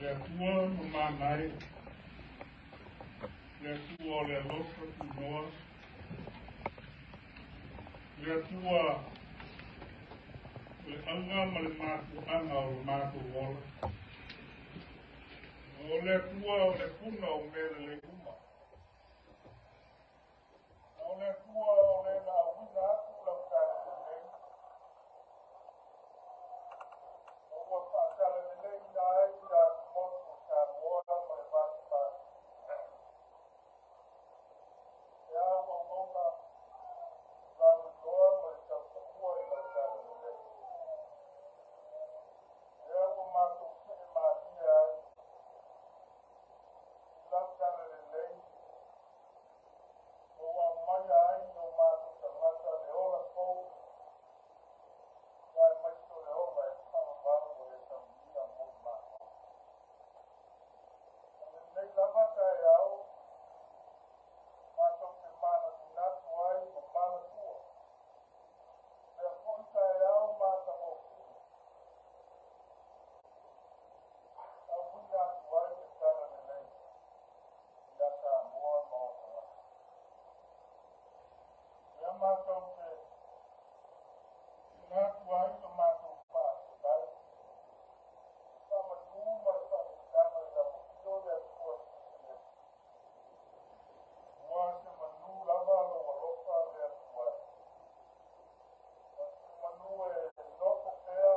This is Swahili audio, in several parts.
le tua manai, le tua le lofa kunoa, le tua le anga ma le mātu anga o le mātu wola. O le tua o le puna o mele le uma. O le tua o le la wina atu la kare le nei. O ua whaakare le nei na e ia motu ka moa ma le vātu pāti. E a ua mauna la winoa ma le taupakua i la kare le nei. E a ua mātu ke e mātia ai. La kare le nei. O a mai ai o mātu ka mata le ola kou. Kai maisto le ola e whamawau o e taunia mo mātu. Nei lama ka e au, mātou te mana tinatu ai o mana tua. Lea koi ka e au māta o kini. Au wina atu ai e tara le nei. Ia ka moa moa ka mata. Lea mātou te tinatu ai o mātou whātai. Whamatu ma le whaakitanga i la mokio lea kua kikile. Mua se manu lava lo walofa lea kua. Se manu e noko pea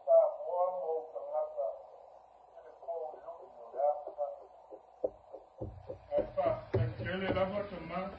sa moa mo kangata. Ele kou i luki o le aka. Ai wha, e kele lava te maa.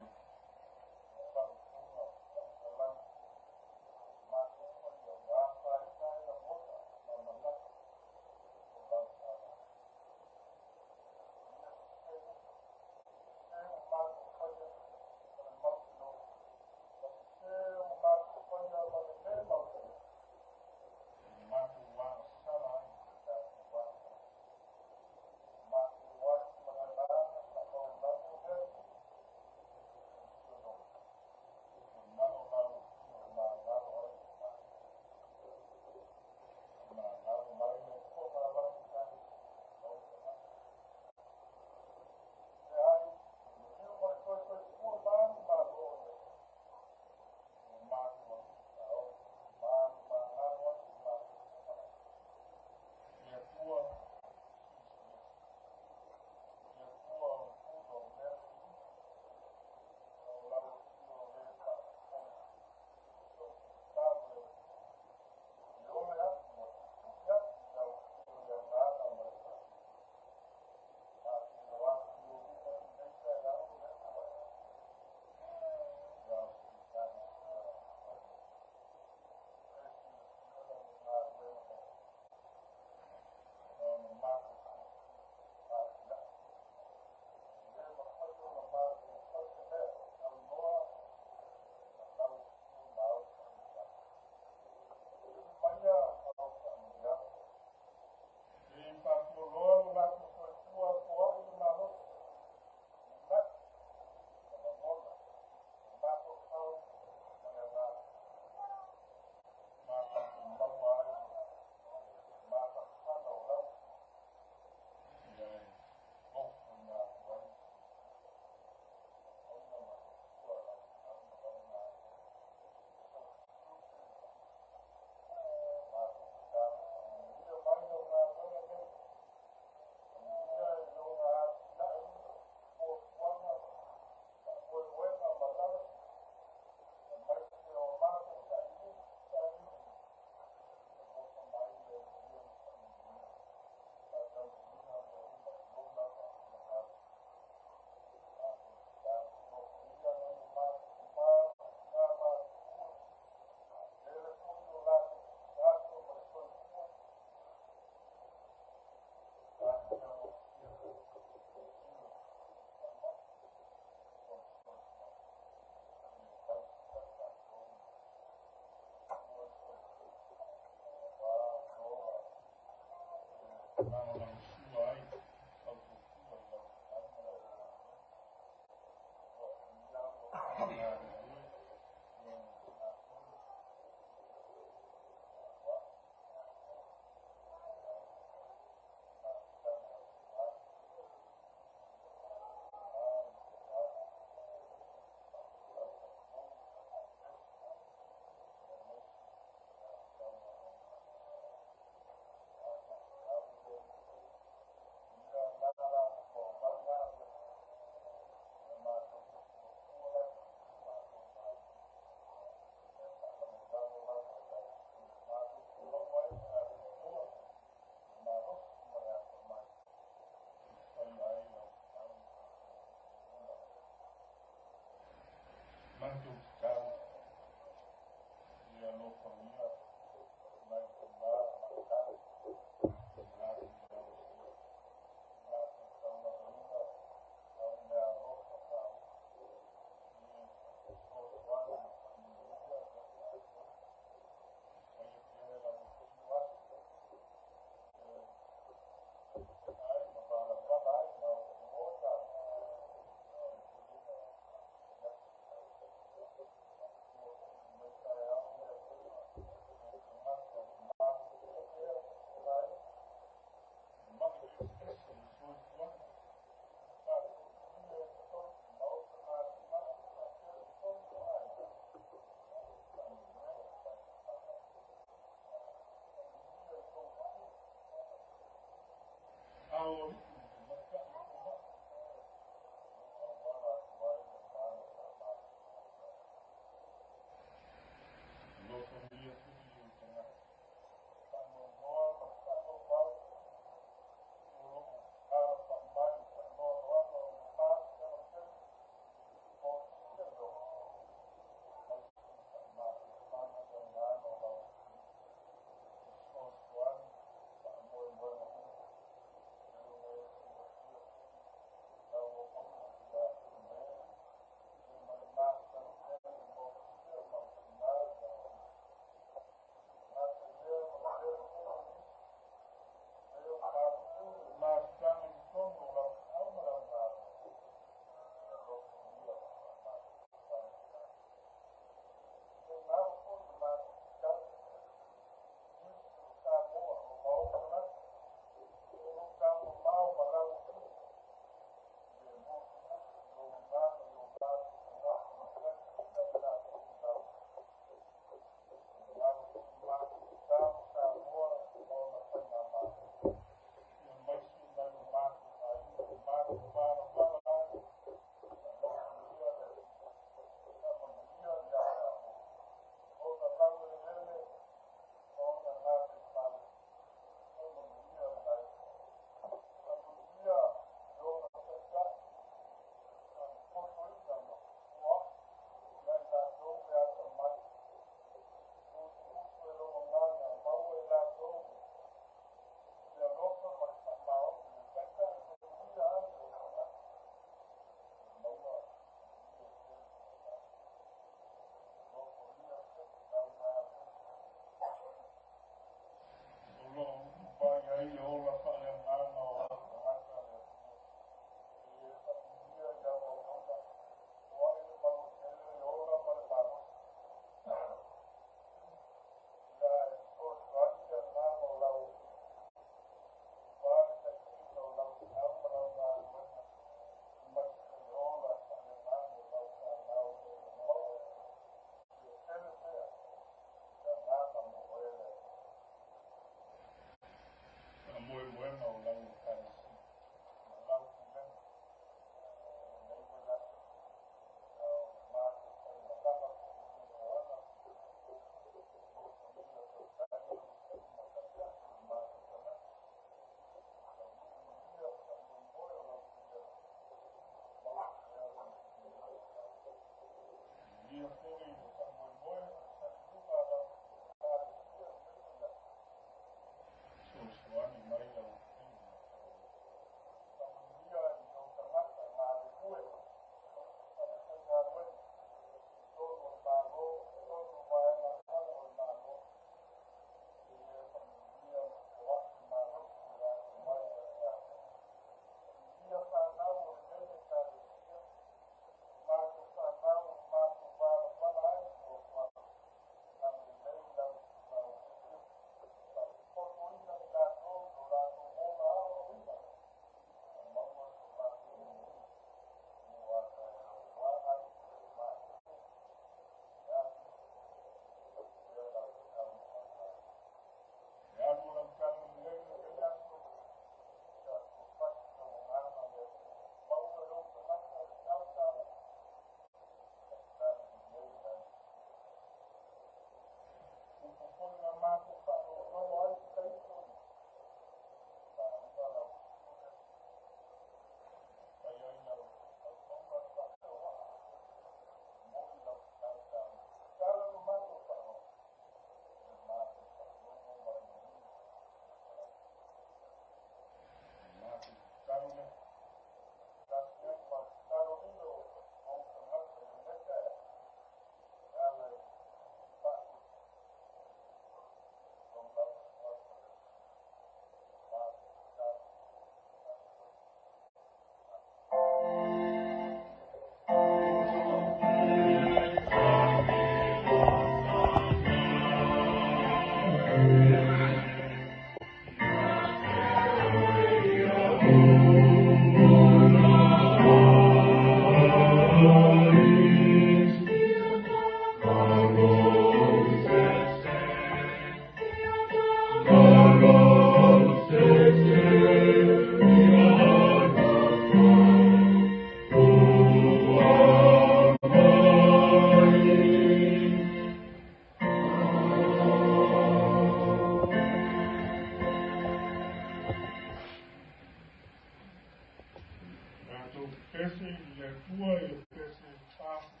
pese le tua e pese papu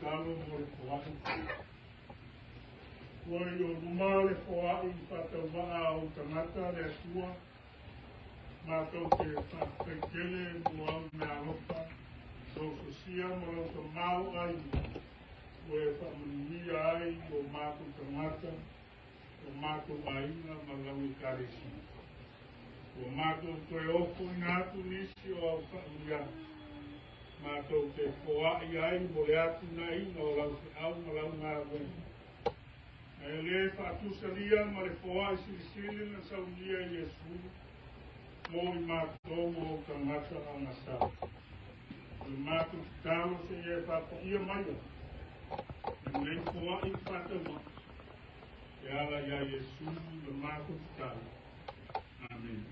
talo mo le kuahi. Kua i o rumale kuahi whatawaa o tangata le atua. Mātou te whakekele mua au me aropa. So kusia mo lau ka mau ai. Kua e whamanimia ai o mātou tangata. O mātou aina ma lau I karesi. O mātou koe oku I nātu nisi o au whamuia. Mātou te whoai ai mo le atu na ina o lau te au ma lau ngā wenu. E le whaatusaria ma le whoai sirisiri na saunia Iesu. Mo I mātou mo tangata a nasa. O mātou talo se e whapaia maia. E mei whoai whatawa. E ala ia Iesu le mātou talo. Amen.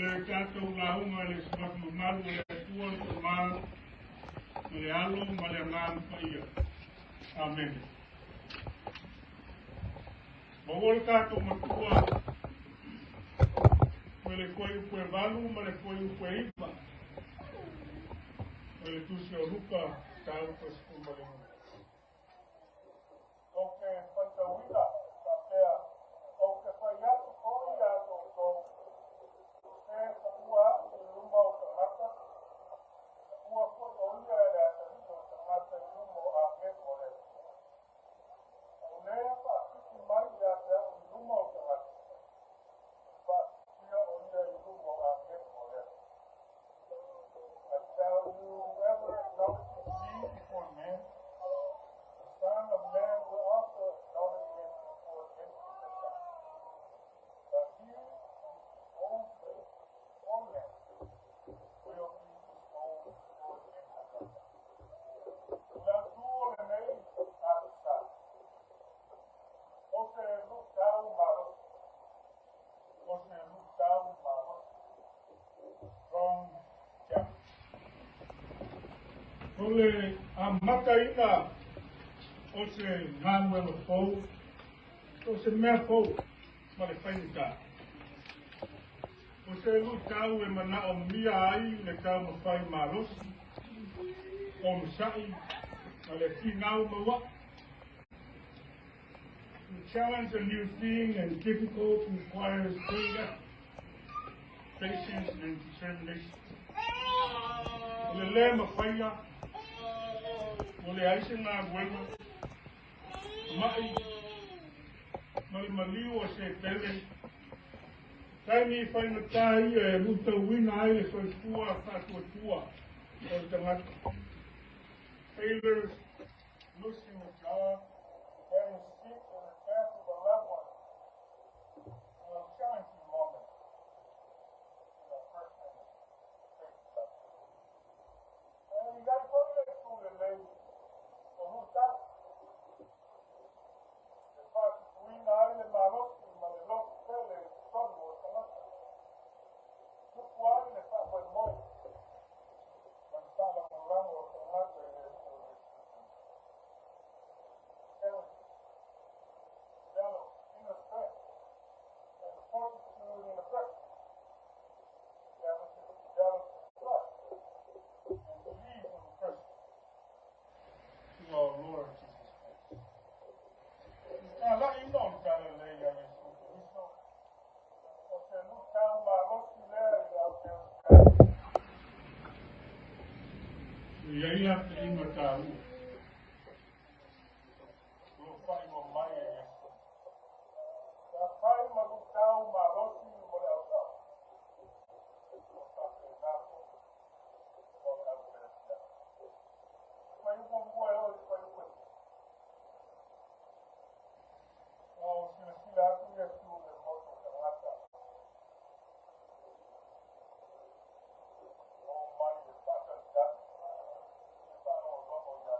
Le tātou launga le smak mamaru le atua le tamāru le alo ma le ngānu whaia. Amen. Maua le tātou matua me le koe upe valu ma le koe upe ipa. Me le tusi o luka tāu koe skumba le ngā. Oke whaitawina ka pēa. Oke whaiatu koi ato tō. Ua lumo tangata, ua koe o ia e rea tarito tangata lumo a mekore. Au lea pa kiki mai ia te au lumo tangata, pa ia o ia I lumo a mekore. I tell you, whoever acknowledges me before men, the Son of Man will also acknowledge him before men. But he owns Ole a makaina o se ngānu e fou, o se mea fou, ma le whainita. O se lu tau e mana o mia ai le tau ma whai marosi, o msai, ma le tinau mawa. To challenge a new thing and difficult requires great patience and determination. O le le ma whaia, o le aise ngā wena, mai, ma le maliu o se tele, taimi whaingatai e ruta wina ai le whaikua whatuatua o tangata. Failures, losing a job, getting sick, or the death of a loved one are challenging moments in our personal faith life. And you got to go to that school and lay o ruta. The fact wina ai le maroki ma le loku tele tonu o tangata. Tuku ai le whakoi moi. Ma le tala morango o tangata e le develop inner strength and fortitude in the present. That was to develop trust and believe in the person to our Lord Jesus Christ. Kala ino kala leia Yesu Kristo. O se luka maroki lea I au te uskari. Iaia te inga tāu. Lo whai mo mai e Yesu. Ka whai marukau maroki mo le au tau. O whake nako o le au peresia. Mai upo mua e oi whai upo. O sila sila atu Yesu le moto tangata. O mai e whaka jat. E whano o roho ia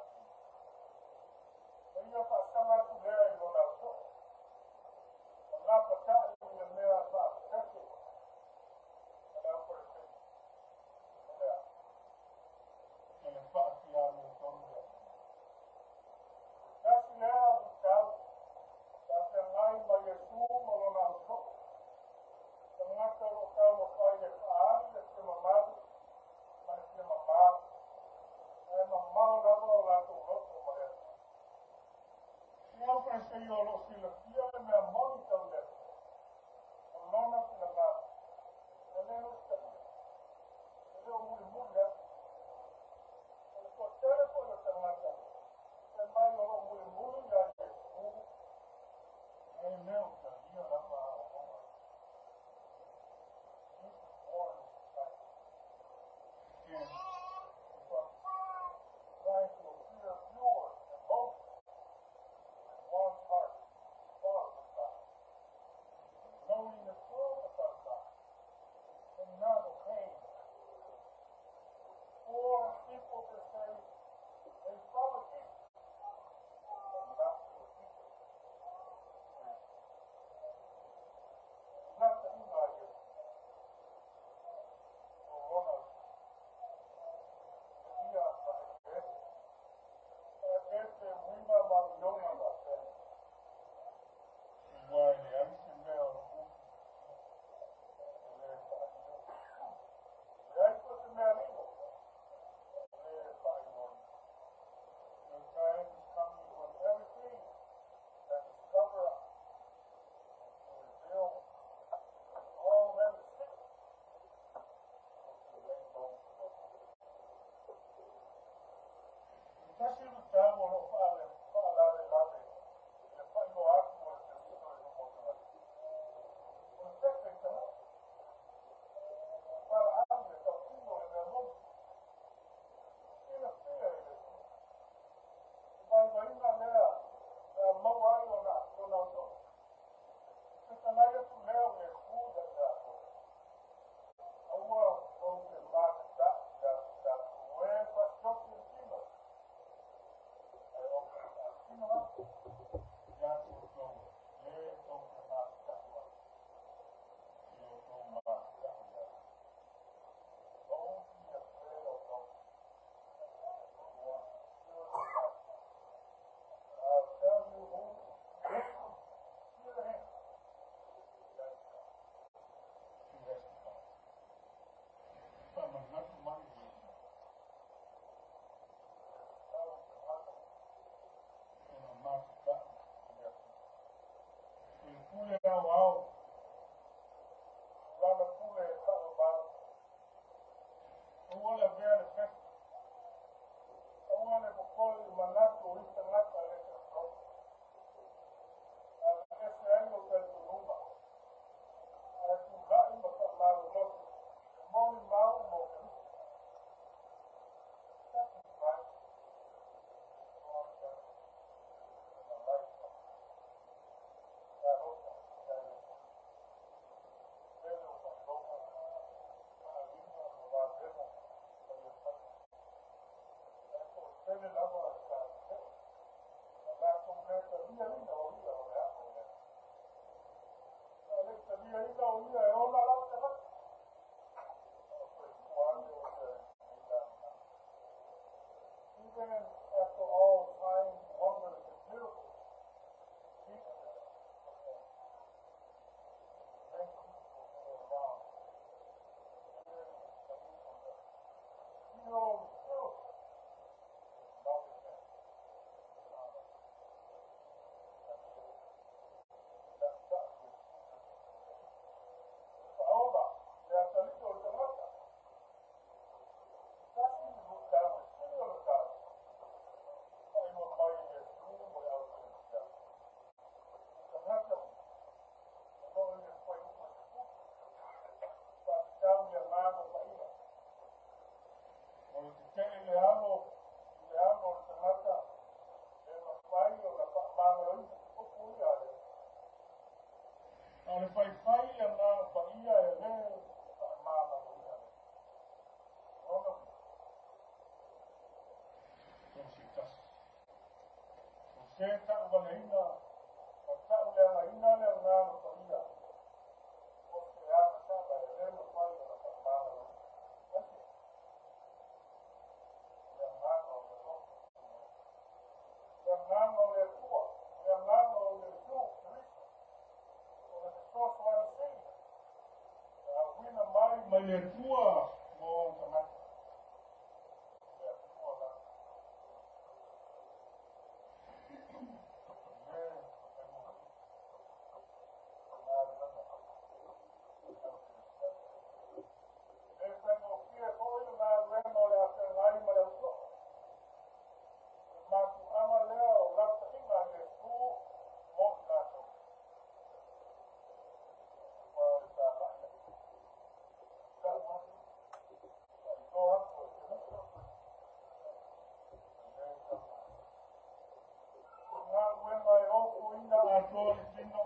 mātua le tino,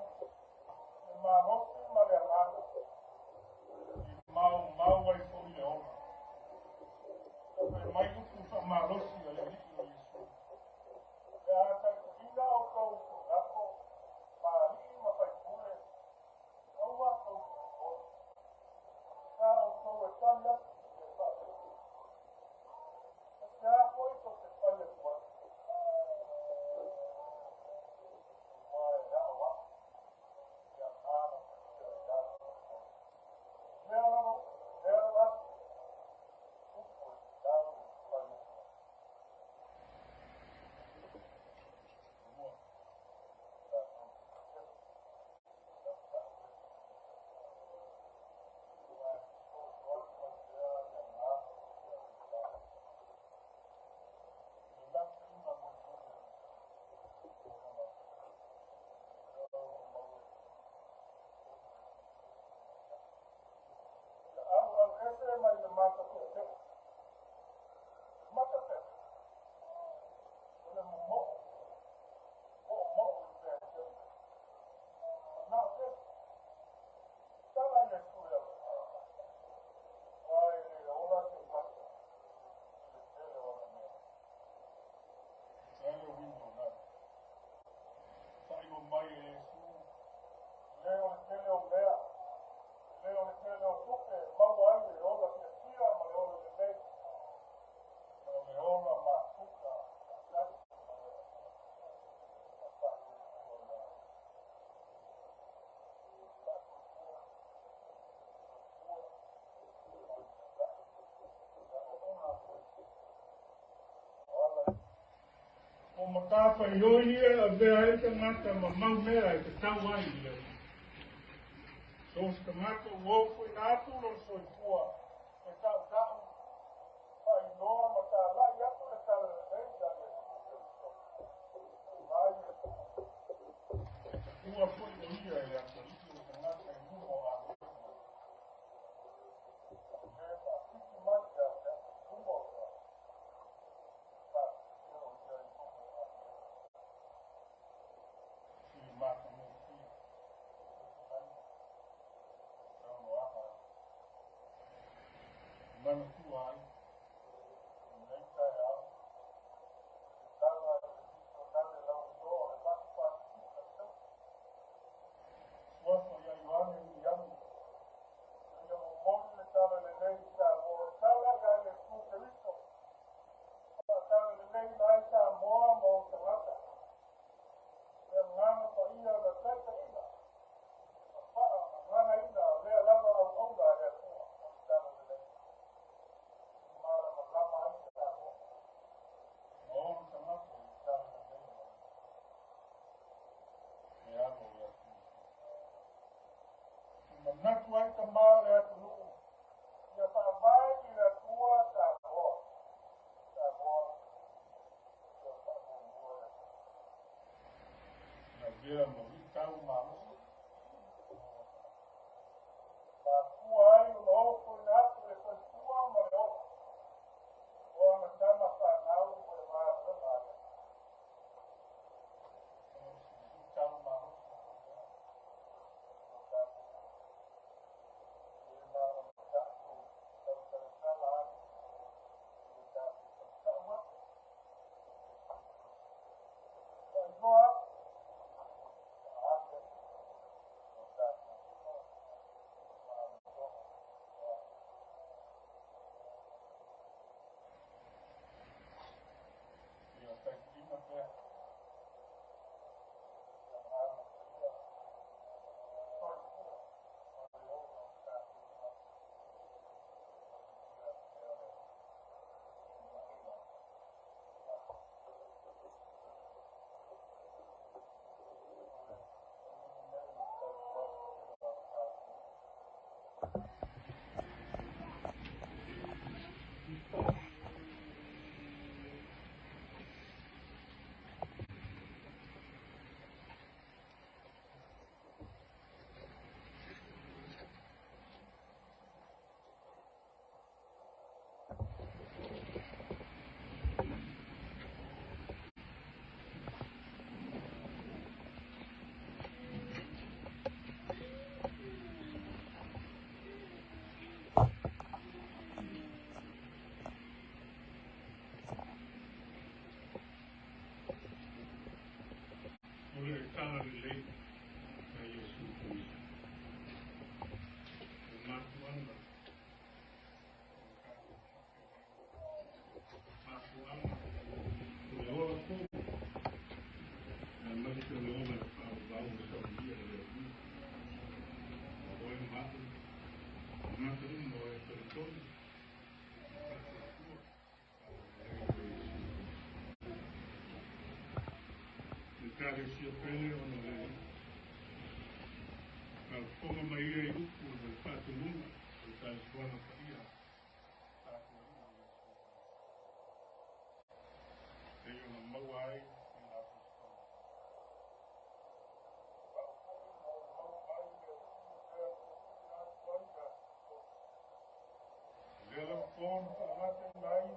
e mā hoki ma le angana, i mau ai fōi le ona. E mai uku wha mā rosi a le hiki o Yesu. E a tai ina o kou kunako, mā hiki ma whai kure, aua kou kukoi. Ka o kou e tani atu e whae. E te a koi ko te whae e kua. Wae e awa, i a kāna kia e ara. Mea rano, uku e tau e whae e kua. Mua, tā tau te te. O matapa i oie a vea e te ngata ma mau mea e te tau ai i leo. So se ngata uofu i nātu lo soi kua e tau tau pa i noa ma tā lai atu e tala e reida e mai e kua pui o ia e atu iti o te ngata e nuho a e pa piti mai a te nuho a mata mo ki no aha mana tu ai nei ka ya tala to nale la do e pa pa suaso ya ivane ni yamu ya mo mon le tala le nei ka o tala ga le tu Cristo tala le nei lai ka mo tala ngana pa ia na tata ina. Ngana ina, lea lama au aunga e kua, o tala le. Mara ma lama aita ka ho. Maono ka ngako i tala le. E ako i atu. Ma natu aita maa le atu nuku. Ia pa vai i la tua ta hoa. Ta hoa. Ia pa mua e. Na vea mo i tau mamu. Ma kua ai o ofu i natu e koe kua ma le ofu. O ana tama whanau koe maa rana. I tau mamu. E nara mataku, tau taratala ani. E taku tau ma. E noa. de Chiapele on the Fonga Maia Uku, the Fatunga, the Taswana Paia. They are on Mawai and Afghanistan. They're on phone for nothing, nine.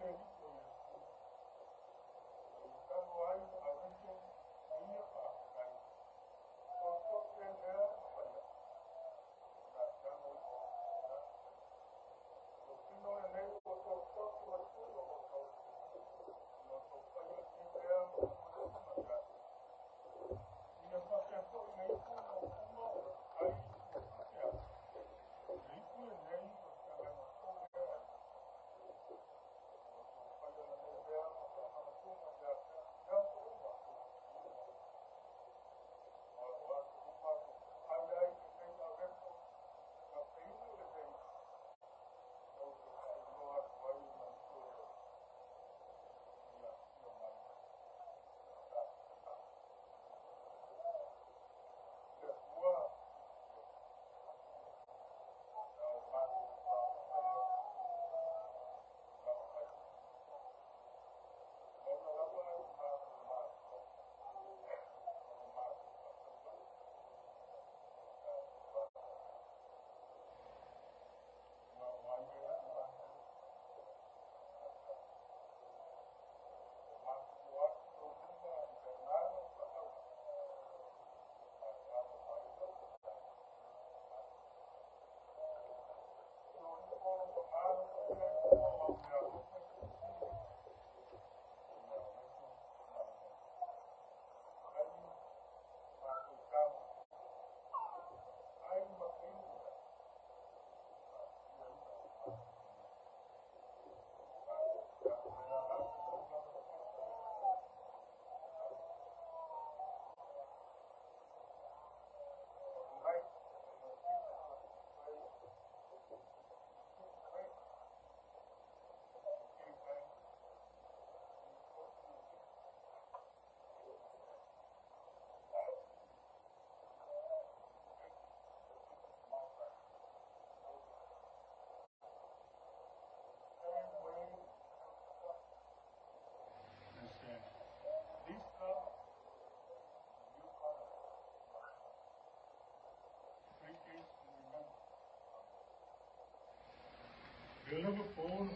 You'll have a phone.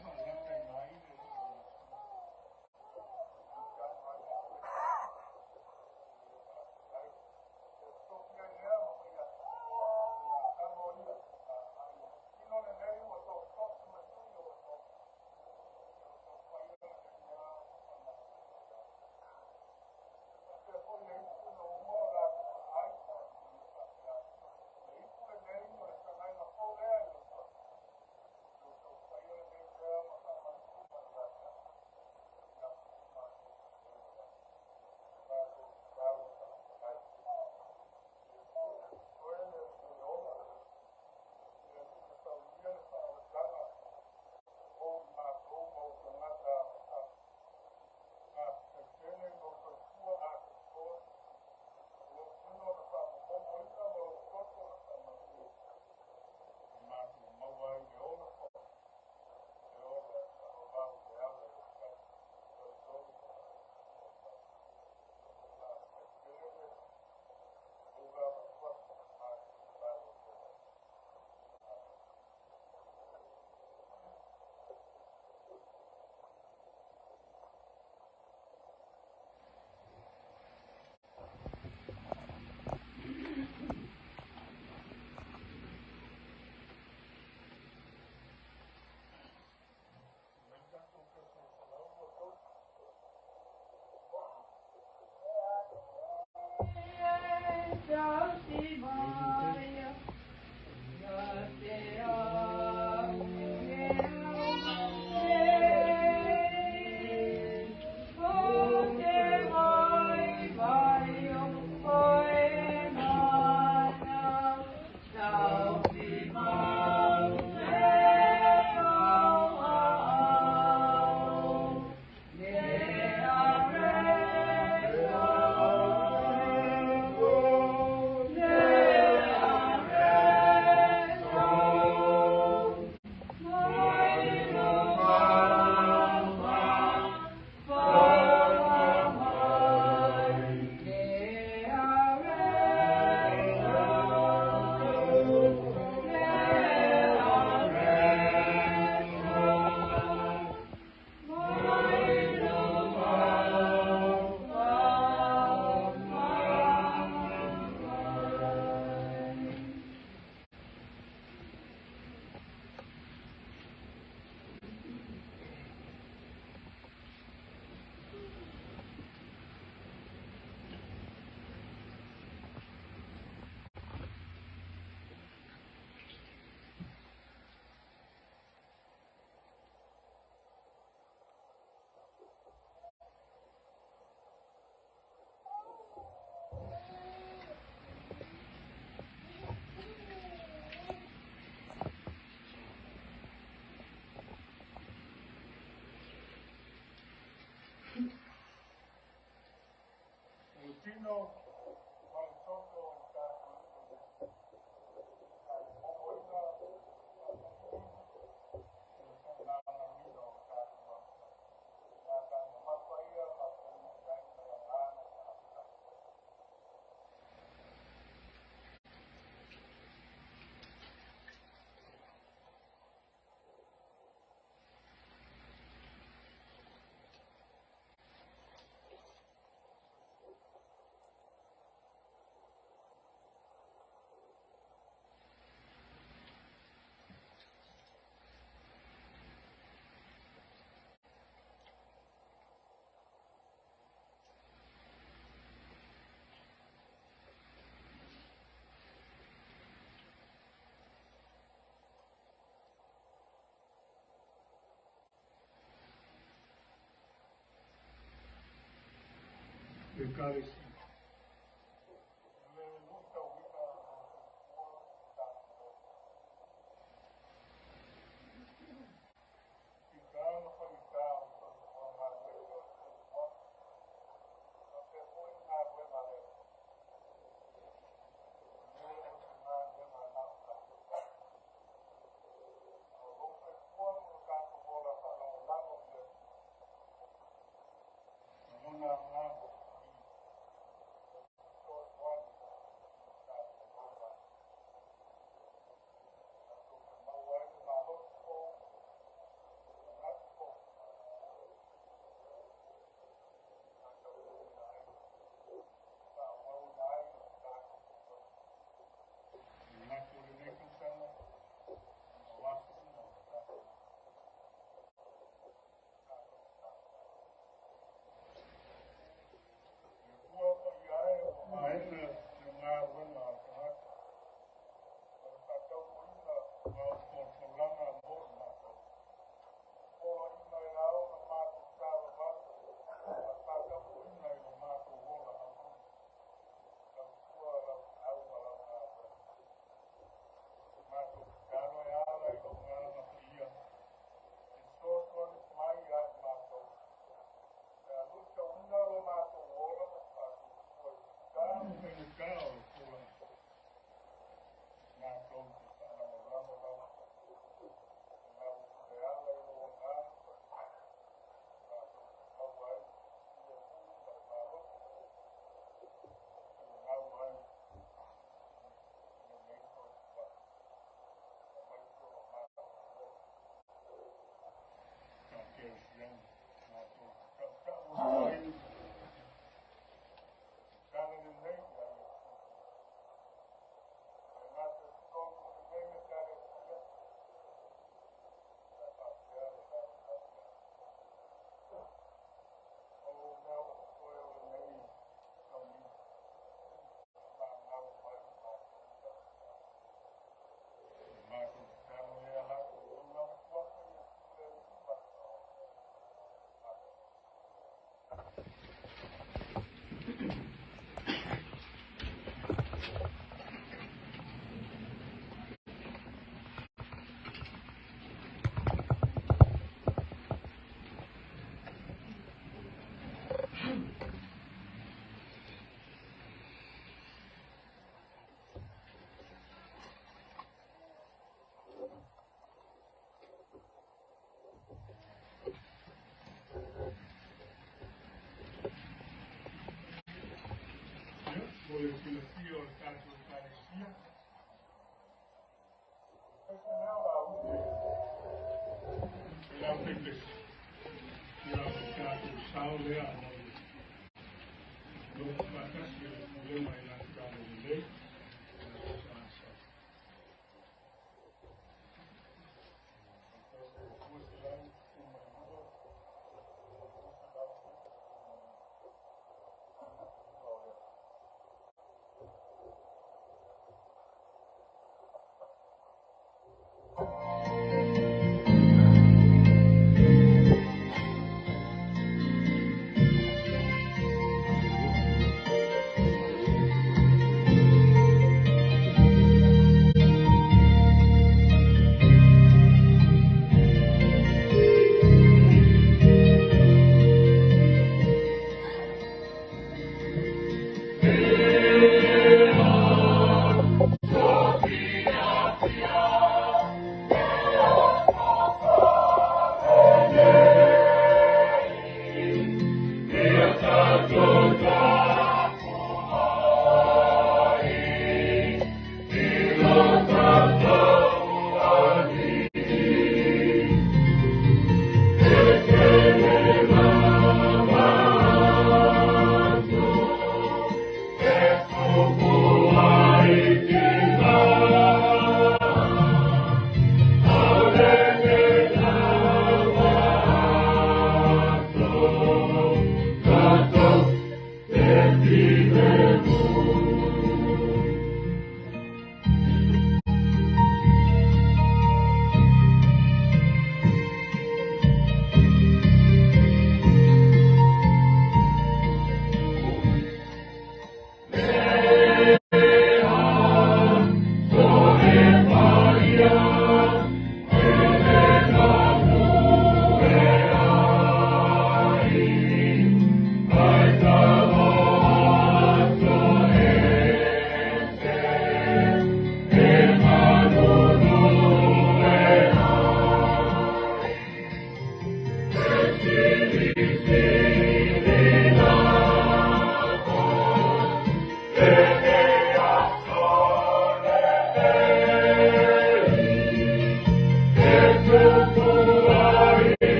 locales.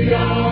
Yeah.